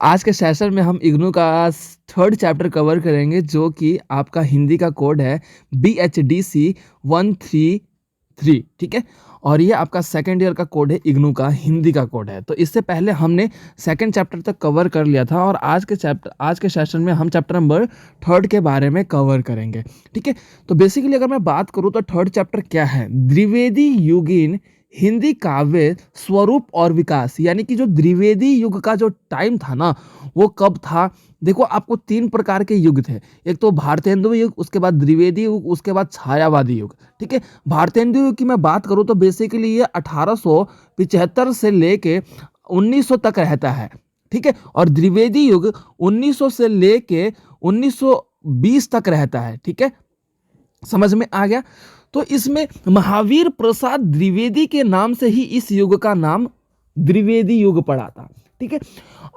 आज के सेशन में हम इग्नू का थर्ड चैप्टर कवर करेंगे जो कि आपका हिंदी का कोड है BHDC 133, ठीक है। और ये आपका सेकेंड ईयर का कोड है, इग्नू का हिंदी का कोड है। तो इससे पहले हमने सेकेंड चैप्टर तक कवर कर लिया था और आज के सेशन में हम चैप्टर नंबर थर्ड के बारे में कवर करेंगे, ठीक है। तो बेसिकली अगर मैं बात करूँ तो थर्ड चैप्टर क्या है, द्विवेदी युगीन हिंदी काव्य स्वरूप और विकास। यानी कि जो द्विवेदी युग का जो टाइम था ना, वो कब था। देखो, आपको तीन प्रकार के युग थे। एक तो भारतेंदु युग, उसके बाद द्विवेदी युग, उसके बाद छायावादी युग, ठीक है। भारतेंदु युग की मैं बात करूं तो बेसिकली ये 1875 से लेके 1900 तक रहता है, ठीक है। और द्विवेदी युग 1900 से लेके 1920 तक रहता है, ठीक है। समझ में आ गया। तो इसमें महावीर प्रसाद द्विवेदी के नाम से ही इस युग का नाम द्विवेदी युग पड़ा था, ठीक है।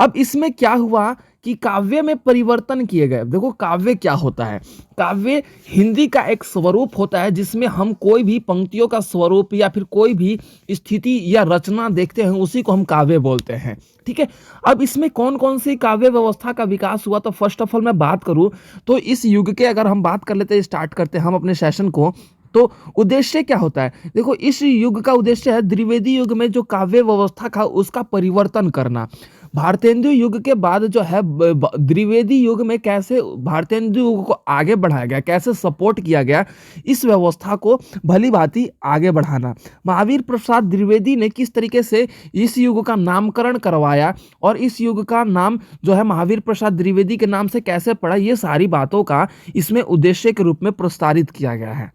अब इसमें क्या हुआ कि काव्य में परिवर्तन किए गए। देखो, काव्य क्या होता है, काव्य हिंदी का एक स्वरूप होता है जिसमें हम कोई भी पंक्तियों का स्वरूप या फिर कोई भी स्थिति या रचना देखते हैं, उसी को हम काव्य बोलते हैं, ठीक है। अब इसमें कौन कौन सी काव्य व्यवस्था का विकास हुआ, तो फर्स्ट ऑफ ऑल मैं बात करूं तो इस युग के अगर हम बात कर लेते हैं, स्टार्ट करते हैं हम अपने सेशन को, तो उद्देश्य क्या होता है। देखो, इस युग का उद्देश्य है द्विवेदी युग में जो काव्य व्यवस्था था उसका परिवर्तन करना। भारतेंदु युग के बाद जो है द्विवेदी युग में कैसे भारतेंदु युग को आगे बढ़ाया गया, कैसे सपोर्ट किया गया, इस व्यवस्था को भली भांति आगे बढ़ाना। महावीर प्रसाद द्विवेदी ने किस तरीके से इस युग का नामकरण करवाया और इस युग का नाम जो है महावीर प्रसाद द्विवेदी के नाम से कैसे पड़ा, ये सारी बातों का इसमें उद्देश्य के रूप में प्रस्तावित किया गया है,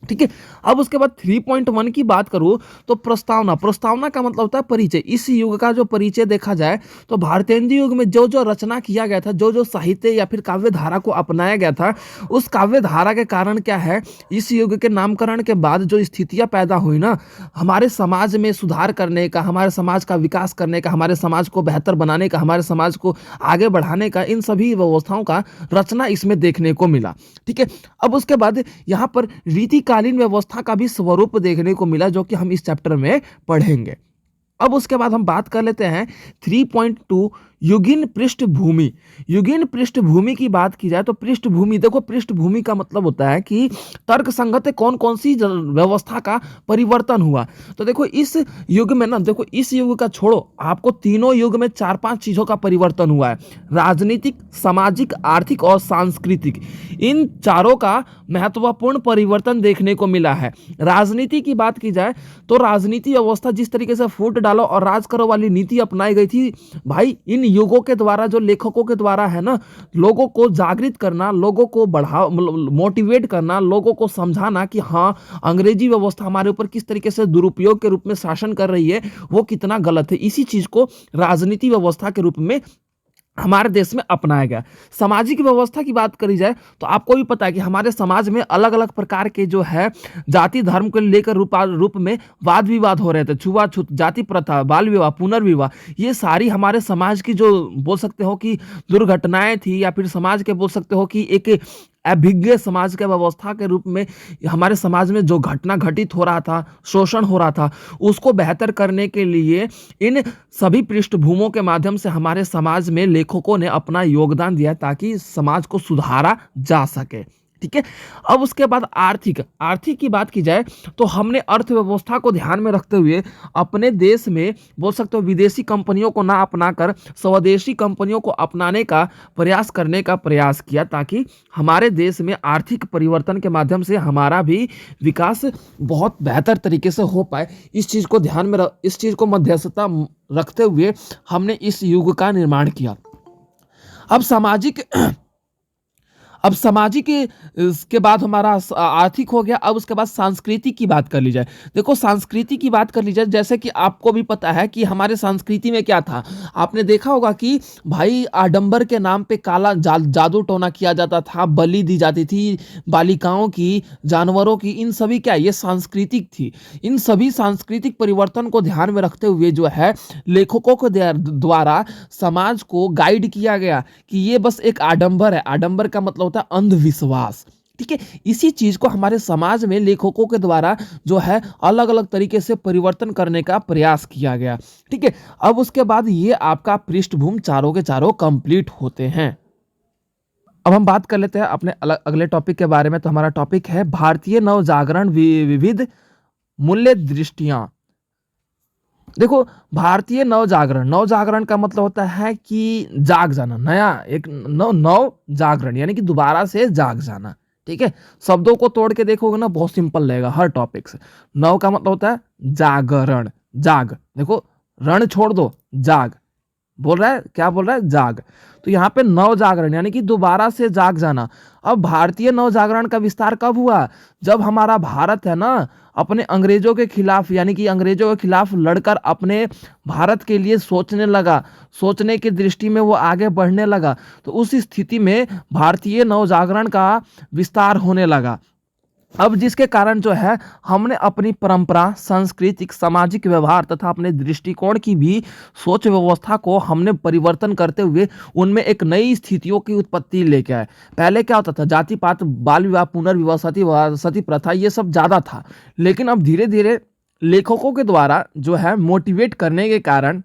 ठीक है। अब उसके बाद 3.1 की बात करूं तो प्रस्तावना। प्रस्तावना का मतलब होता है परिचय। इस युग का जो परिचय देखा जाए तो भारतेंदु युग में जो जो रचना किया गया था, जो जो साहित्य या फिर काव्य धारा को अपनाया गया था, उस काव्य धारा के कारण क्या है, इस युग के नामकरण के बाद जो स्थितियां पैदा हुई ना, हमारे समाज में सुधार करने का, हमारे समाज का विकास करने का, हमारे समाज को बेहतर बनाने का, हमारे समाज को आगे बढ़ाने का, इन सभी व्यवस्थाओं का रचना इसमें देखने को मिला, ठीक है। अब उसके बाद यहाँ पर रीतिकालीन व्यवस्था का भी स्वरूप देखने को मिला, जो कि हम इस चैप्टर में पढ़ेंगे। अब उसके बाद हम बात कर लेते हैं 3.2 युगीन पृष्ठभूमि। युगीन पृष्ठभूमि की बात की जाए तो पृष्ठभूमि, देखो पृष्ठभूमि का मतलब होता है कि तर्क संगत कौन कौन सी व्यवस्था का परिवर्तन हुआ। तो देखो इस युग में ना, देखो इस युग का छोड़ो, आपको तीनों युग में 4-5 चीजों का परिवर्तन हुआ है। राजनीतिक, सामाजिक, आर्थिक और सांस्कृतिक, इन चारों का महत्वपूर्ण परिवर्तन देखने को मिला है। राजनीति की बात की जाए तो राजनीति व्यवस्था जिस तरीके से फूट डालो और राज करो वाली नीति अपनाई गई थी, भाई इन युगों के द्वारा, जो लेखकों के द्वारा है ना, लोगों को जागृत करना, लोगों को बढ़ावा, मोटिवेट करना, लोगों को समझाना कि हाँ, अंग्रेजी व्यवस्था हमारे ऊपर किस तरीके से दुरुपयोग के रूप में शासन कर रही है, वो कितना गलत है। इसी चीज को राजनीति व्यवस्था के रूप में हमारे देश में अपनाया गया। सामाजिक व्यवस्था की बात करी जाए तो आपको भी पता है कि हमारे समाज में अलग अलग प्रकार के जो है जाति धर्म को लेकर रूप में वाद विवाद हो रहे थे। छुआछूत, जाति प्रथा, बाल विवाह, पुनर्विवाह, ये सारी हमारे समाज की जो बोल सकते हो कि दुर्घटनाएं थी, या फिर समाज के बोल सकते हो कि एक अभिज्ञ समाज के व्यवस्था के रूप में हमारे समाज में जो घटना घटित हो रहा था, शोषण हो रहा था, उसको बेहतर करने के लिए इन सभी पृष्ठभूमियों के माध्यम से हमारे समाज में लेखकों ने अपना योगदान दिया ताकि समाज को सुधारा जा सके, ठीक है। अब उसके बाद आर्थिक की बात की जाए तो हमने अर्थव्यवस्था को ध्यान में रखते हुए अपने देश में बोल सकते हो विदेशी कंपनियों को ना अपनाकर स्वदेशी कंपनियों को अपनाने का प्रयास करने का प्रयास किया, ताकि हमारे देश में आर्थिक परिवर्तन के माध्यम से हमारा भी विकास बहुत बेहतर तरीके से हो पाए। इस चीज को ध्यान में इस चीज को मध्यस्थता रखते हुए हमने इस युग का निर्माण किया। अब सामाजिक इसके बाद हमारा आर्थिक हो गया। अब उसके बाद संस्कृति की बात कर ली जाए। देखो, संस्कृति की बात कर ली जाए, जैसे कि आपको भी पता है कि हमारे संस्कृति में क्या था। आपने देखा होगा कि भाई आडंबर के नाम पे काला जादू टोना किया जाता था, बलि दी जाती थी बालिकाओं की, जानवरों की, इन सभी क्या, ये सांस्कृतिक थी। इन सभी सांस्कृतिक परिवर्तन को ध्यान में रखते हुए जो है लेखकों के द्वारा समाज को गाइड किया गया कि ये बस एक आडंबर है। आडंबर का मतलब अंधविश्वास, ठीक है। इसी चीज को हमारे समाज में लेखकों के द्वारा जो है अलग अलग तरीके से परिवर्तन करने का प्रयास किया गया। ठीक है। अब उसके बाद ये आपका पृष्ठभूमि चारों के चारों कंप्लीट होते हैं। अब हम बात कर लेते हैं अपने अगले टॉपिक के बारे में। तो हमारा टॉपिक है भारतीय नवजागरण विविध मूल्य दृष्टियां। देखो, भारतीय नवजागरण, नवजागरण का मतलब होता है कि जाग जाना, नया एक नव जागरण यानी कि दोबारा से जाग जाना। ठीक है। शब्दों को तोड़ के देखोगे ना, बहुत सिंपल लगेगा हर टॉपिक से। नव का मतलब होता है जागरण, जाग। देखो, रण छोड़ दो, जाग बोल रहा है, क्या बोल रहा है, जाग। तो यहाँ पे नव जागरण यानी कि दोबारा से जाग जाना। अब भारतीय नव जागरण का विस्तार कब हुआ? जब हमारा भारत है ना, अपने अंग्रेजों के खिलाफ यानी कि अंग्रेजों के खिलाफ लड़कर अपने भारत के लिए सोचने लगा, सोचने की दृष्टि में वो आगे बढ़ने लगा। तो उस स्थिति में भारतीय नव जागरण का विस्तार होने लगा। अब जिसके कारण जो है हमने अपनी परंपरा, सांस्कृतिक, सामाजिक व्यवहार तथा अपने दृष्टिकोण की भी सोच व्यवस्था को हमने परिवर्तन करते हुए उनमें एक नई स्थितियों की उत्पत्ति लेके आए। पहले क्या होता था, जाति पात, बाल विवाह, पुनर्विवाह, सती प्रथा, ये सब ज्यादा था। लेकिन अब धीरे धीरे लेखकों के द्वारा जो है मोटिवेट करने के कारण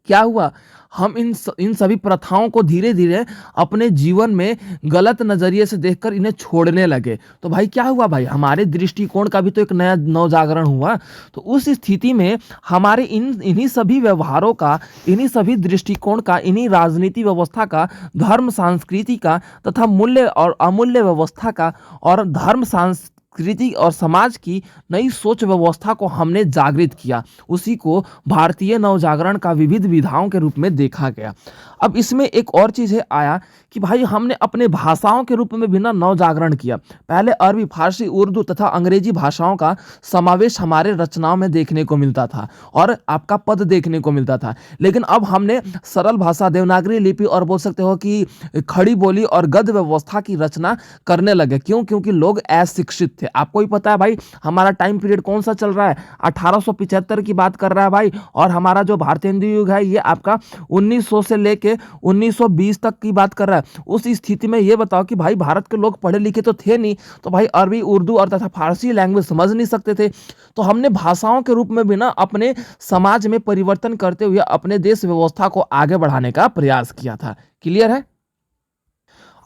क्या हुआ, हम इन सभी प्रथाओं को धीरे धीरे अपने जीवन में गलत नजरिए से देखकर इन्हें छोड़ने लगे। तो भाई क्या हुआ, भाई हमारे दृष्टिकोण का भी तो एक नया नवजागरण हुआ। तो उस स्थिति में हमारे इन्हीं सभी व्यवहारों का, इन्हीं सभी दृष्टिकोण का, इन्हीं राजनीति व्यवस्था का, धर्म संस्कृति का तथा मूल्य और अमूल्य व्यवस्था का और धर्म संस्कृति और समाज की नई सोच व्यवस्था को हमने जागृत किया। उसी को भारतीय नवजागरण का विविध विधाओं के रूप में देखा गया। अब इसमें एक और चीज है आया कि भाई हमने अपने भाषाओं के रूप में भी ना नवजागरण किया। पहले अरबी, फारसी, उर्दू तथा अंग्रेजी भाषाओं का समावेश हमारे रचनाओं में देखने को मिलता था और आपका पद देखने को मिलता था। लेकिन अब हमने सरल भाषा, देवनागरी लिपि और बोल सकते हो कि खड़ी बोली और गद्य व्यवस्था की रचना करने लगे। क्यों? क्योंकि लोग अशिक्षित थे। आपको ही पता है भाई, हमारा टाइम पीरियड कौन सा चल रहा है, 1875 की बात कर रहा है भाई। और हमारा जो भारतीय हिंदू युग है ये आपका 1900 से लेके 1920 तक की बात कर रहा है। उस स्थिति में ये बताओ कि भाई भारत के लोग पढ़े लिखे तो थे नहीं, तो भाई अरबी, उर्दू और तथा फारसी लैंग्वेज समझ नहीं सकते थे। तो हमने भाषाओं के रूप में भी ना अपने समाज में परिवर्तन करते हुए अपने देश व्यवस्था को आगे बढ़ाने का प्रयास किया था। क्लियर है?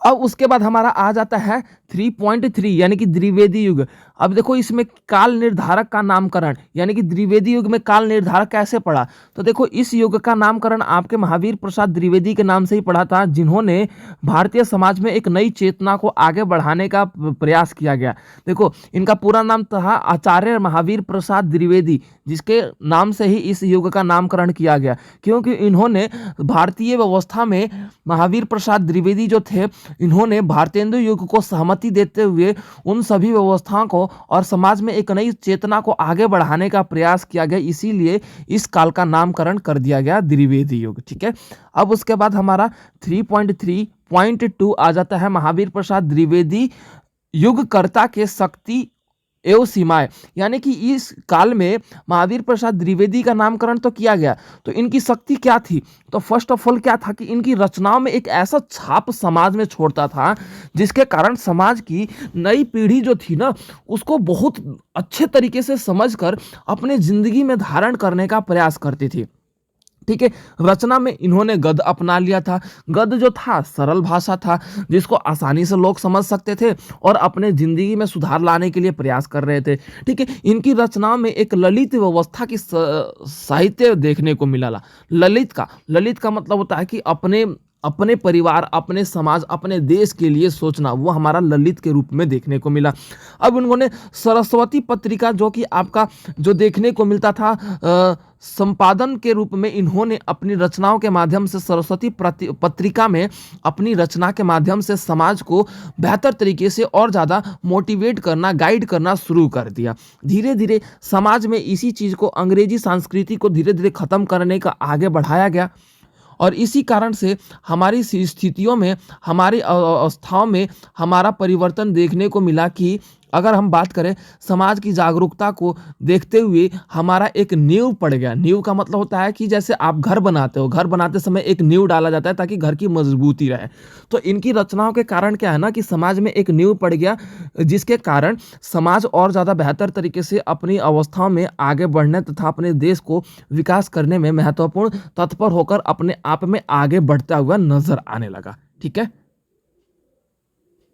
अब उसके बाद हमारा आ जाता है 3.3 यानी कि द्विवेदी युग। अब देखो, इसमें काल निर्धारक का नामकरण यानी कि द्विवेदी युग में काल निर्धारक कैसे पड़ा? तो देखो, इस युग का नामकरण आपके महावीर प्रसाद द्विवेदी के नाम से ही पड़ा था, जिन्होंने भारतीय समाज में एक नई चेतना को आगे बढ़ाने का प्रयास किया गया। देखो, इनका पूरा नाम था आचार्य महावीर प्रसाद द्विवेदी, जिसके नाम से ही इस युग का नामकरण किया गया। क्योंकि इन्होंने भारतीय व्यवस्था में, महावीर प्रसाद द्विवेदी जो थे, इन्होंने भारतेंदु युग को सहमति देते हुए उन सभी व्यवस्थाओं को और समाज में एक नई चेतना को आगे बढ़ाने का प्रयास किया गया। इसीलिए इस काल का नामकरण कर दिया गया द्विवेदी युग। ठीक है। अब उसके बाद हमारा 3.3.2 आ जाता है महावीर प्रसाद द्विवेदी युगकर्ता के शक्ति एवं सीमाएं। यानी कि इस काल में महावीर प्रसाद द्विवेदी का नामकरण तो किया गया, तो इनकी शक्ति क्या थी? तो फर्स्ट ऑफ ऑल क्या था कि इनकी रचनाओं में एक ऐसा छाप समाज में छोड़ता था जिसके कारण समाज की नई पीढ़ी जो थी ना, उसको बहुत अच्छे तरीके से समझकर अपने जिंदगी में धारण करने का प्रयास करती थी। ठीक है। रचना में इन्होंने गद्य अपना लिया था। गद्य जो था सरल भाषा था, जिसको आसानी से लोग समझ सकते थे और अपने जिंदगी में सुधार लाने के लिए प्रयास कर रहे थे। ठीक है। इनकी रचनाओं में एक ललित व्यवस्था की साहित्य देखने को मिला। ललित का मतलब होता है कि अपने परिवार, अपने समाज, अपने देश के लिए सोचना, वो हमारा ललित के रूप में देखने को मिला। अब उन्होंने सरस्वती पत्रिका, जो कि आपका जो देखने को मिलता था संपादन के रूप में, इन्होंने अपनी रचनाओं के माध्यम से सरस्वती पत्रिका में अपनी रचना के माध्यम से समाज को बेहतर तरीके से और ज़्यादा मोटिवेट करना, गाइड करना शुरू कर दिया। धीरे धीरे समाज में इसी चीज़ को, अंग्रेजी संस्कृति को धीरे धीरे ख़त्म करने का आगे बढ़ाया गया। और इसी कारण से हमारी स्थितियों में, हमारी अवस्थाओं में हमारा परिवर्तन देखने को मिला कि अगर हम बात करें समाज की जागरूकता को देखते हुए हमारा एक नींव पड़ गया। नींव का मतलब होता है कि जैसे आप घर बनाते हो, घर बनाते समय एक नींव डाला जाता है ताकि घर की मजबूती रहे। तो इनकी रचनाओं के कारण क्या है ना कि समाज में एक नींव पड़ गया, जिसके कारण समाज और ज़्यादा बेहतर तरीके से अपनी अवस्थाओं में आगे बढ़ने तथा अपने देश को विकास करने में महत्वपूर्ण तत्पर होकर अपने आप में आगे बढ़ता हुआ नज़र आने लगा। ठीक है?